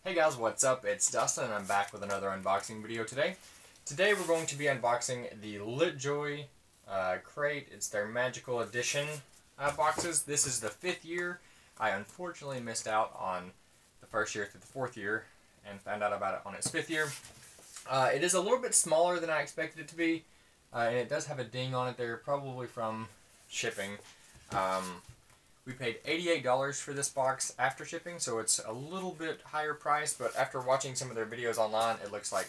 Hey guys, what's up? It's Dustin and I'm back with another unboxing video today. Today we're going to be unboxing the Litjoy crate. It's their magical edition boxes. This is the 5th year. I unfortunately missed out on the 1st year through the 4th year and found out about it on its 5th year. It is a little bit smaller than I expected it to be, and it does have a ding on it there, probably from shipping. We paid $88 for this box after shipping, so it's a little bit higher price, but after watching some of their videos online, it looks like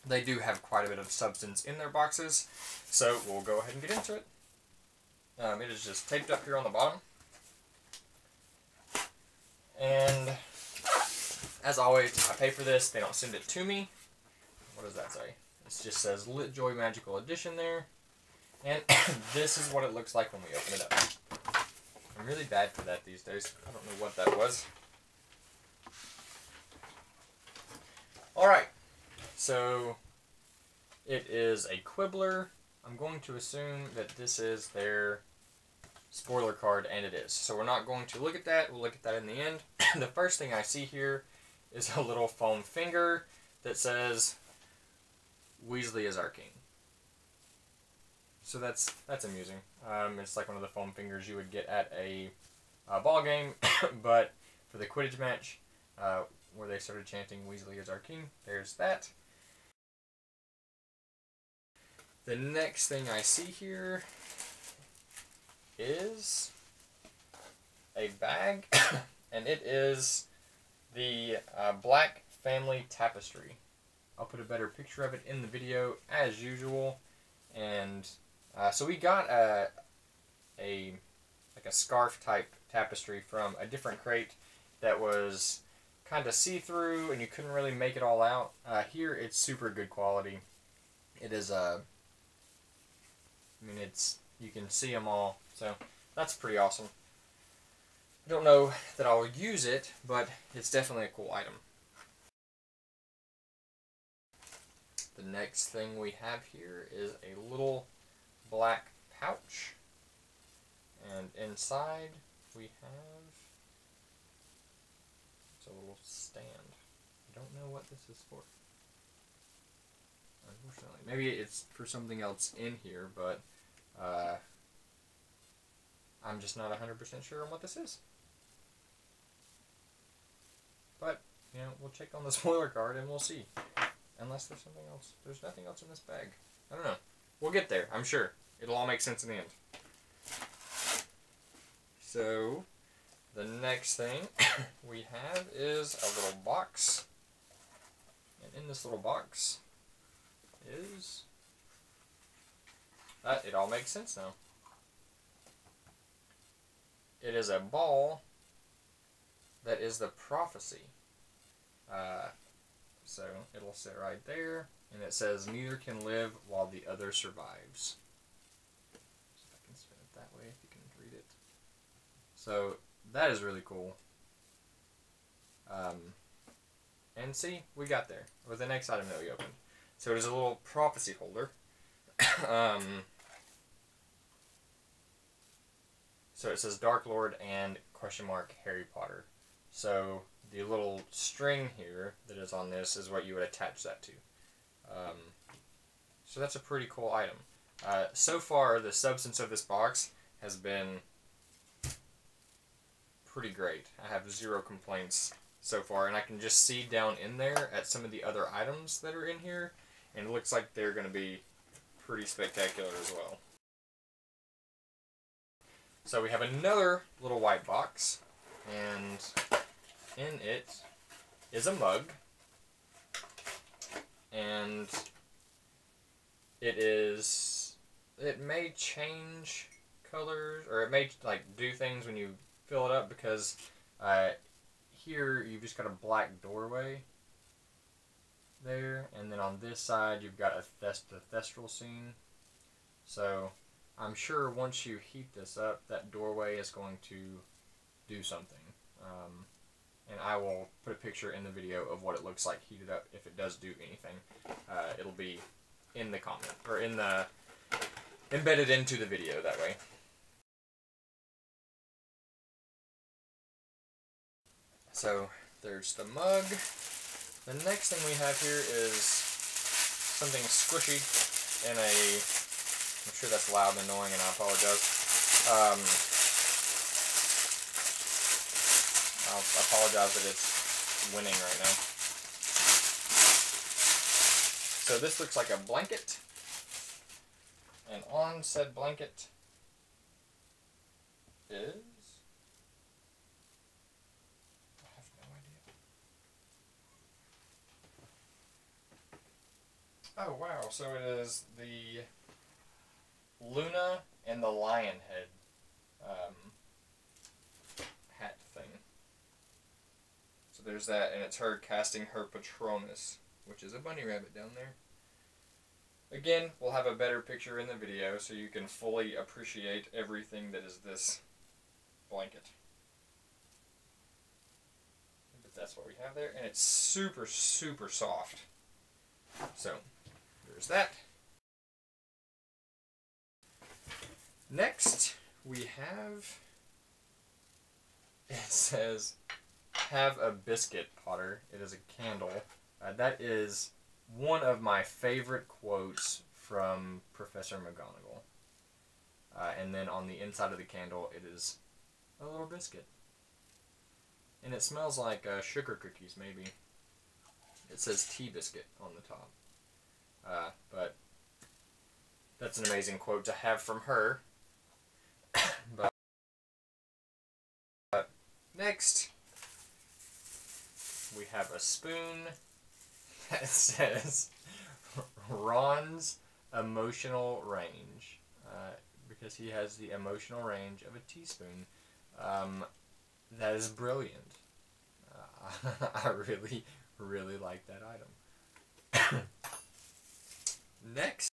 they do have quite a bit of substance in their boxes. So we'll go ahead and get into it. It is just taped up here on the bottom. And as always, I pay for this. They don't send it to me. What does that say? It just says Litjoy Magical Edition there. And this is what it looks like when we open it up. I'm really bad for that these days. I don't know what that was. Alright, so it is a Quibbler. I'm going to assume that this is their spoiler card, and it is. So we're not going to look at that. We'll look at that in the end. The first thing I see here is a little foam finger that says, Weasley is our king. So that's amusing. It's like one of the foam fingers you would get at a ball game, but for the Quidditch match, where they started chanting Weasley is our king, there's that. The next thing I see here is a bag, and it is the Black Family Tapestry. I'll put a better picture of it in the video as usual, and so we got like a scarf type tapestry from a different crate that was kind of see-through and you couldn't really make it all out. Here it's super good quality. It is I mean, you can see them all, so that's pretty awesome. I don't know that I'll use it, but it's definitely a cool item. The next thing we have here is a little black pouch, and inside we have a little stand. I don't know what this is for, unfortunately. Maybe it's for something else in here, but I'm just not 100% sure on what this is. But, you know, we'll check on the spoiler card and we'll see. Unless there's something else. There's nothing else in this bag. I don't know. We'll get there, I'm sure. It'll all make sense in the end. So, the next thing we have is a little box. And in this little box is... it all makes sense now. It is a ball that is the prophecy. So, it'll sit right there. And it says, neither can live while the other survives. So if I can spin it that way, if you can read it. So, that is really cool. And see, we got there with the next item that we opened. So it is a little prophecy holder. So it says Dark Lord and / Harry Potter. So the little string here that is on this is what you would attach that to. So that's a pretty cool item. So far, the substance of this box has been pretty great. I have 0 complaints so far, and I can just see down in there at some of the other items that are in here, and it looks like they're going to be pretty spectacular as well. So we have another little white box, and in it is a mug, and it may change colors, or it may like do things when you fill it up, because here you've just got a black doorway there, and then on this side you've got the thestral scene. So I'm sure once you heat this up, that doorway is going to do something. And I will put a picture in the video of what it looks like heated up if it does do anything. It'll be in the comment, or in the embedded into the video that way. So There's the mug. The next thing we have here is something squishy in a, I'm sure that's loud and annoying and I apologize. I'll apologize that it's winning right now. So this looks like a blanket, and on said blanket is, I have no idea. Oh wow, so it is the Luna and the lion head hat thing. So there's that, and it's her casting her Patronus, which is a bunny rabbit down there. Again, we'll have a better picture in the video so you can fully appreciate everything that is this blanket. But that's what we have there, and it's super, super soft. So, there's that. Next, we have, it says, "Have a biscuit, Potter." It is a candle. That is one of my favorite quotes from Professor McGonagall. And then on the inside of the candle, it is a little biscuit. And it smells like sugar cookies, maybe. It says tea biscuit on the top. But that's an amazing quote to have from her. But next, we have a spoon that says Ron's emotional range, because he has the emotional range of a teaspoon. That is brilliant. I really, really like that item. Next,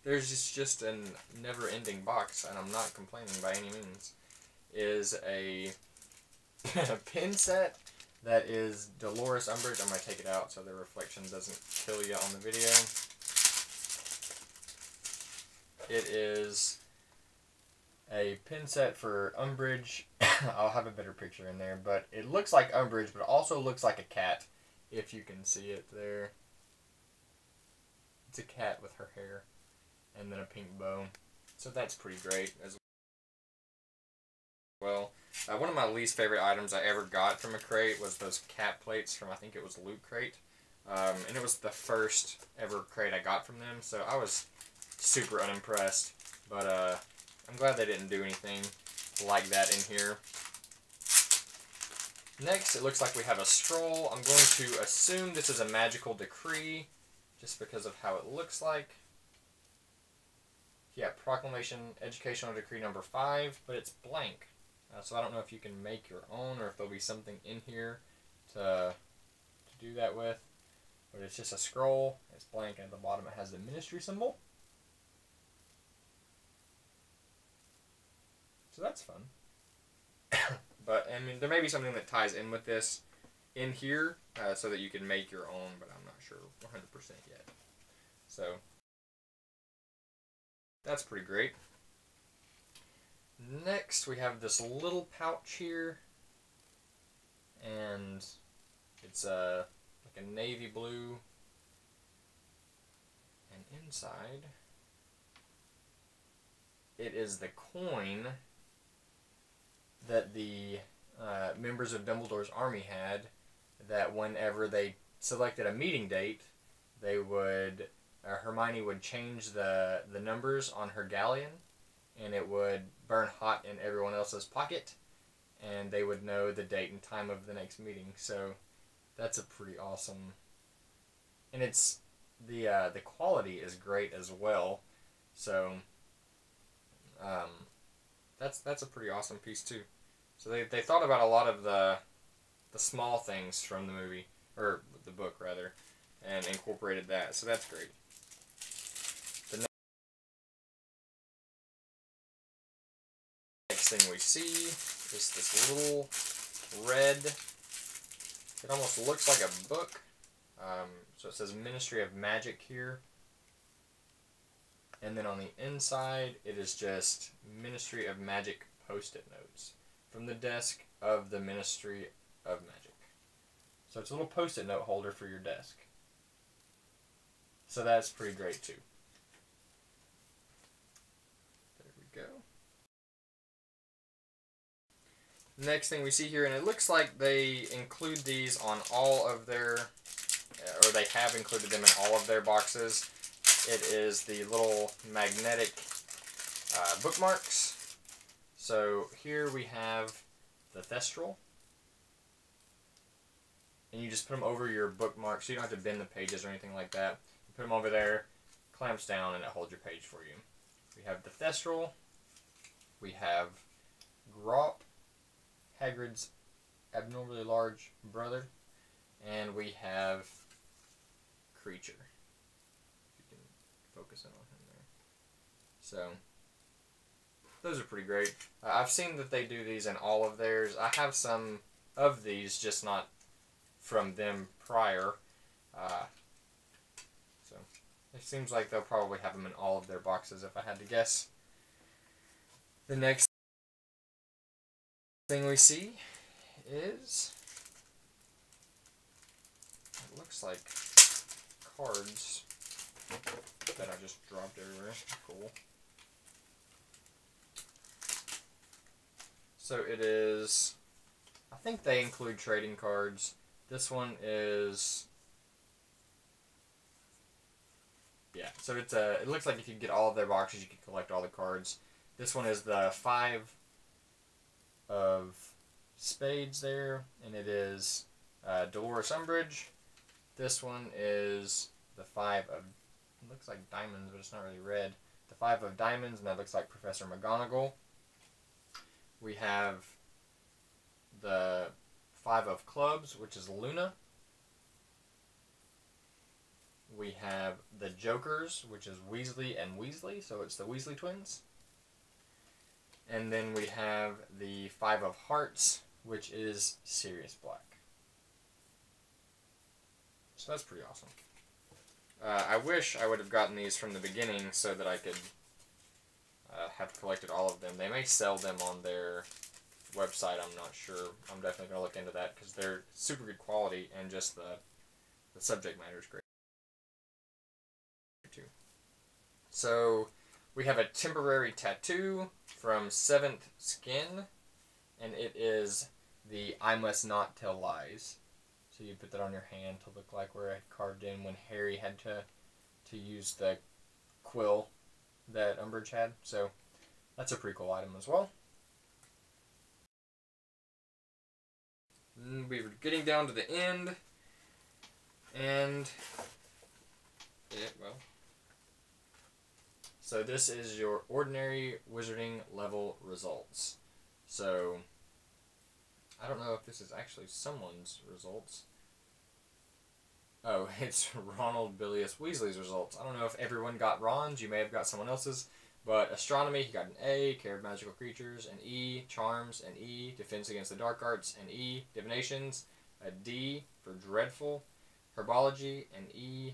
there's just a never-ending box, and I'm not complaining by any means, is a pin set that is Dolores Umbridge. I'm going to take it out so the reflection doesn't kill you on the video. It is a pin set for Umbridge. I'll have a better picture in there, but it looks like Umbridge, but it also looks like a cat, if you can see it there. It's a cat with her hair, and then a pink bow. So that's pretty great as well. One of my least favorite items I ever got from a crate was those cat plates from, I think it was Loot Crate. And it was the first ever crate I got from them, so I was super unimpressed. But I'm glad they didn't do anything like that in here. Next, it looks like we have a scroll. I'm going to assume this is a magical decree, just because of how it looks like. Yeah, Proclamation Educational Decree number 5, but it's blank. So I don't know if you can make your own or if there'll be something in here to do that with. But it's just a scroll. It's blank, and at the bottom it has the ministry symbol. So that's fun. But, I mean, there may be something that ties in with this in here so that you can make your own, but I'm not sure 100% yet. So, that's pretty great. Next, we have this little pouch here, and it's like a navy blue, and inside it is the coin that the members of Dumbledore's army had, that whenever they selected a meeting date, they would, Hermione would change the numbers on her galleon, and it would burn hot in everyone else's pocket, and they would know the date and time of the next meeting. So that's a pretty awesome, and it's the quality is great as well. So that's a pretty awesome piece too. So they thought about a lot of the small things from the movie, or the book rather, and incorporated that. So that's great. The next thing we see is this little red, it almost looks like a book. So it says Ministry of Magic here. And then on the inside, it is just Ministry of Magic Post-it notes from the desk of the Ministry of Magic. So it's a little Post-it note holder for your desk. So that's pretty great too. There we go. Next thing we see here, and it looks like they include these on all of their, or they have included them in all of their boxes. It is the little magnetic bookmarks. So here we have the Thestral. And you just put them over your bookmark, so you don't have to bend the pages or anything like that. You put them over there, clamps down, and it holds your page for you. We have the Thestral. We have Grop, Hagrid's abnormally large brother. And we have Creature. If you can focus in on him there. So, those are pretty great. I've seen that they do these in all of theirs. I have some of these, just not from them prior. So, it seems like they'll probably have them in all of their boxes if I had to guess. The next thing we see is, it looks like cards that I just dropped everywhere. Cool. So it is, I think they include trading cards. This one is, yeah, so it's a, it looks like if you get all of their boxes, you can collect all the cards. This one is the 5 of Spades there, and it is Dolores Umbridge. This one is the 5 of, it looks like diamonds, but it's not really red. The 5 of Diamonds, and that looks like Professor McGonagall. We have the 5 of Clubs, which is Luna. We have the Jokers, which is Weasley and Weasley, so it's the Weasley twins. And then we have the 5 of Hearts, which is Sirius Black. So that's pretty awesome. I wish I would have gotten these from the beginning so that I could have collected all of them. They may sell them on their website, I'm not sure. I'm definitely going to look into that because they're super good quality and just the subject matter is great too. So we have a temporary tattoo from 7th Skin, and it is the I Must Not Tell Lies. So you put that on your hand to look like where it carved in when Harry had to use the quill that Umbridge had. So that's a pretty cool item as well. And we're getting down to the end, and so this is your ordinary wizarding level results. So I don't know if this is actually someone's results. Oh, it's Ronald Bilius Weasley's results. I don't know if everyone got Ron's. You may have got someone else's. But Astronomy, he got an A. Care of Magical Creatures, an E. Charms, an E. Defense Against the Dark Arts, an E. Divinations, a D for Dreadful. Herbology, an E.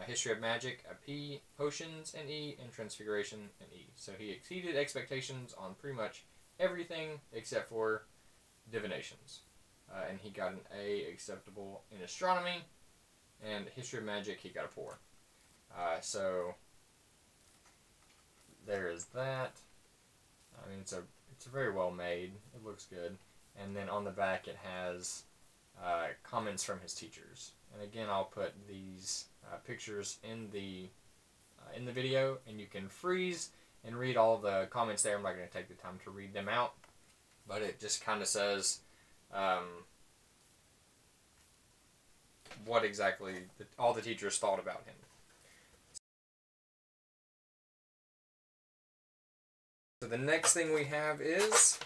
History of Magic, a P. Potions, an E. And Transfiguration, an E. So he exceeded expectations on pretty much everything except for Divinations. And he got an A acceptable in Astronomy. And History of Magic, he got a 4. So there is that. I mean, it's very well made. It looks good. And then on the back it has comments from his teachers. And again, I'll put these pictures in the video, and you can freeze and read all the comments there. I'm not going to take the time to read them out, but it just kind of says what exactly all the teachers thought about him. So the next thing we have is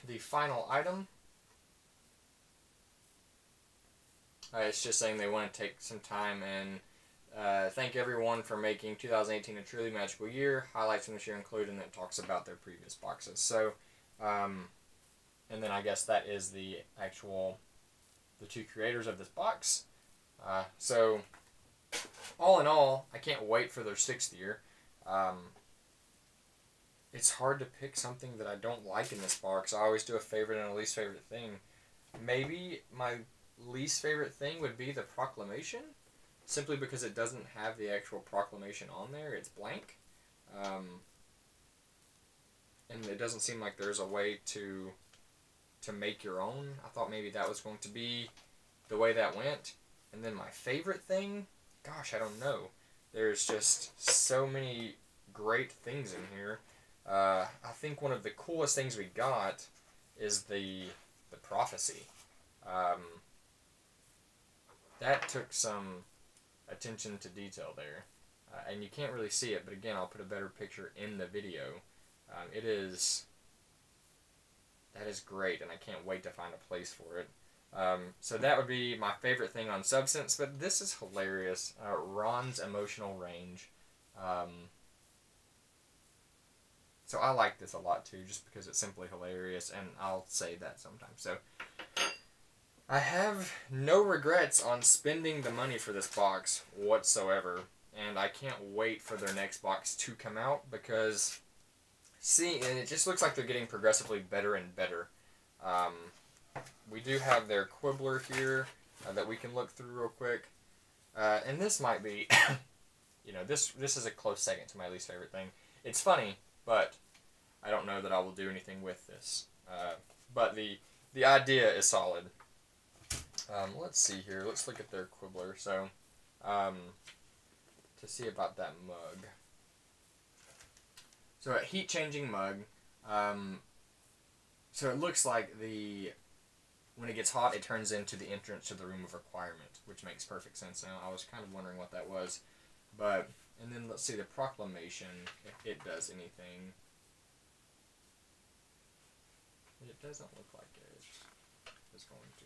the final item. It's just saying they want to take some time and thank everyone for making 2018 a truly magical year. Highlights from this year include, and it talks about their previous boxes. So, and then I guess that is the two creators of this box. So, all in all, I can't wait for their 6th year. it's hard to pick something that I don't like in this box. I always do a favorite and a least favorite thing. Maybe my least favorite thing would be the proclamation, simply because it doesn't have the actual proclamation on there. It's blank. And it doesn't seem like there's a way to make your own. I thought maybe that was going to be the way that went. And then my favorite thing, gosh, I don't know. There's just so many great things in here. I think one of the coolest things we got is the prophecy. That took some attention to detail there. And you can't really see it, but again, I'll put a better picture in the video. That is great, and I can't wait to find a place for it. So that would be my favorite thing on Substance, but this is hilarious. Ron's emotional range. So I like this a lot too, just because it's simply hilarious, and I'll say that sometimes. So I have no regrets on spending the money for this box whatsoever, and I can't wait for their next box to come out, because and it just looks like they're getting progressively better and better. We do have their Quibbler here that we can look through real quick. And this might be, this is a close second to my least favorite thing. It's funny, but I don't know that I will do anything with this. But the idea is solid. Let's see here. Let's look at their Quibbler. So, to see about that mug. So a heat-changing mug. So it looks like when it gets hot, it turns into the entrance to the room of requirement, which makes perfect sense now. I was kind of wondering what that was. And then let's see the proclamation, if it does anything. It doesn't look like it is going to.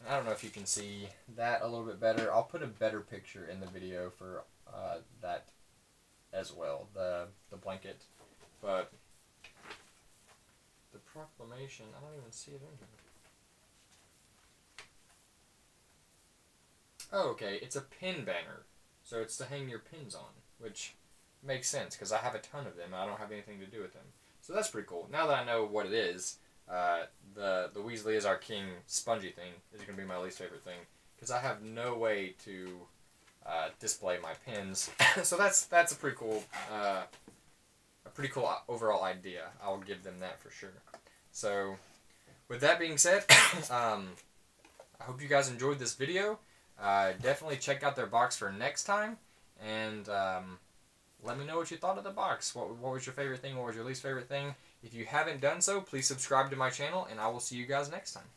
I don't know if you can see that a little bit better. I'll put a better picture in the video for that as well, the blanket. But the proclamation, I don't even see it in here. Oh, okay, it's a pin banner. So it's to hang your pins on, which makes sense, because I have a ton of them and I don't have anything to do with them. So that's pretty cool. Now that I know what it is, the Weasley is our king spongy thing is going to be my least favorite thing, because I have no way to display my pins. So that's a pretty cool overall idea. I'll give them that for sure. So with that being said, I hope you guys enjoyed this video. Definitely check out their box for next time, and let me know what you thought of the box. What was your favorite thing? What was your least favorite thing? If you haven't done so, please subscribe to my channel, and I will see you guys next time.